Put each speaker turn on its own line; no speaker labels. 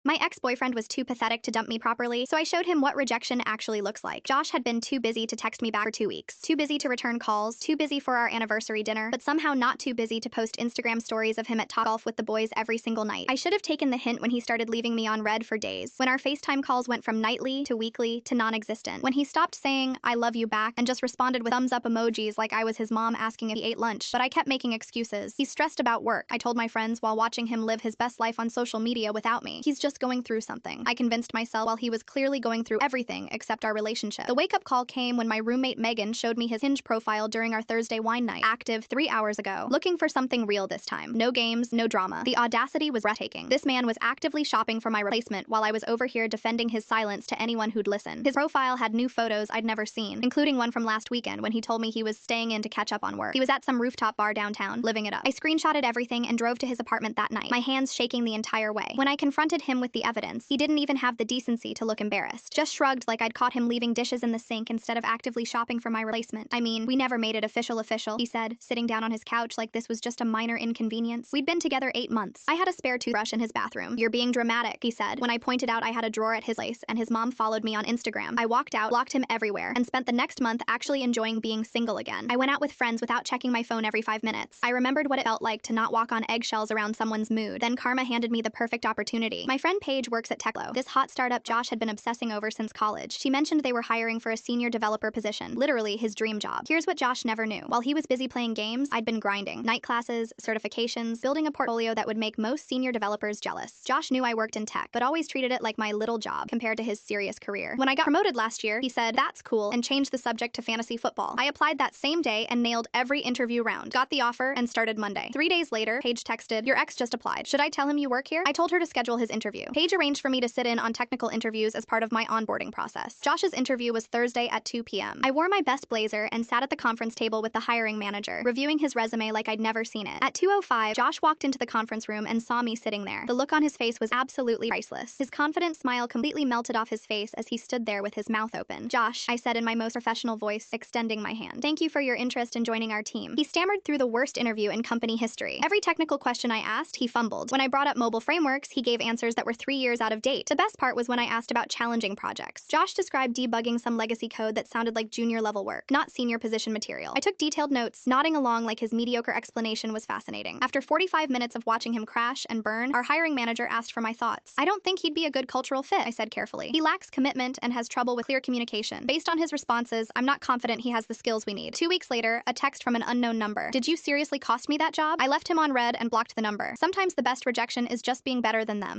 My ex-boyfriend was too pathetic to dump me properly, so I showed him what rejection actually looks like. Josh had been too busy to text me back for 2 weeks, too busy to return calls, too busy for our anniversary dinner, but somehow not too busy to post Instagram stories of him at Topgolf with the boys every single night. I should have taken the hint when he started leaving me on red for days, when our FaceTime calls went from nightly to weekly to non-existent, when he stopped saying, "I love you" back and just responded with thumbs up emojis like I was his mom asking if he ate lunch, but I kept making excuses. He's stressed about work, I told my friends while watching him live his best life on social media without me. He's just going through something, I convinced myself, while he was clearly going through everything except our relationship. The wake-up call came when my roommate Megan showed me his Hinge profile during our Thursday wine night, active 3 hours ago, looking for something real this time. No games, no drama. The audacity was breathtaking. This man was actively shopping for my replacement while I was over here defending his silence to anyone who'd listen. His profile had new photos I'd never seen, including one from last weekend when he told me he was staying in to catch up on work. He was at some rooftop bar downtown, living it up. I screenshotted everything and drove to his apartment that night, my hands shaking the entire way. When I confronted him with the evidence, he didn't even have the decency to look embarrassed. Just shrugged like I'd caught him leaving dishes in the sink instead of actively shopping for my replacement. "I mean, we never made it official," he said, sitting down on his couch like this was just a minor inconvenience. We'd been together 8 months. I had a spare toothbrush in his bathroom. "You're being dramatic," he said, when I pointed out I had a drawer at his place and his mom followed me on Instagram. I walked out, blocked him everywhere, and spent the next month actually enjoying being single again. I went out with friends without checking my phone every 5 minutes. I remembered what it felt like to not walk on eggshells around someone's mood. Then karma handed me the perfect opportunity. My friend Paige works at Techlo, this hot startup Josh had been obsessing over since college. She mentioned they were hiring for a senior developer position, literally his dream job. Here's what Josh never knew. While he was busy playing games, I'd been grinding. Night classes, certifications, building a portfolio that would make most senior developers jealous. Josh knew I worked in tech, but always treated it like my little job compared to his serious career. When I got promoted last year, he said, "That's cool," and changed the subject to fantasy football. I applied that same day and nailed every interview round, got the offer, and started Monday. 3 days later, Paige texted, "Your ex just applied. Should I tell him you work here?" I told her to schedule his interview. Paige arranged for me to sit in on technical interviews as part of my onboarding process. Josh's interview was Thursday at 2 p.m. I wore my best blazer and sat at the conference table with the hiring manager, reviewing his resume like I'd never seen it. At 2:05, Josh walked into the conference room and saw me sitting there. The look on his face was absolutely priceless. His confident smile completely melted off his face as he stood there with his mouth open. "Josh," I said in my most professional voice, extending my hand. "Thank you for your interest in joining our team." He stammered through the worst interview in company history. Every technical question I asked, he fumbled. When I brought up mobile frameworks, he gave answers that were 3 years out of date. The best part was when I asked about challenging projects. Josh described debugging some legacy code that sounded like junior level work, not senior position material. I took detailed notes, nodding along like his mediocre explanation was fascinating. After 45 minutes of watching him crash and burn, our hiring manager asked for my thoughts. "I don't think he'd be a good cultural fit," I said carefully. "He lacks commitment and has trouble with clear communication. Based on his responses, I'm not confident he has the skills we need." 2 weeks later, a text from an unknown number. "Did you seriously cost me that job?" I left him on red and blocked the number. Sometimes the best rejection is just being better than them.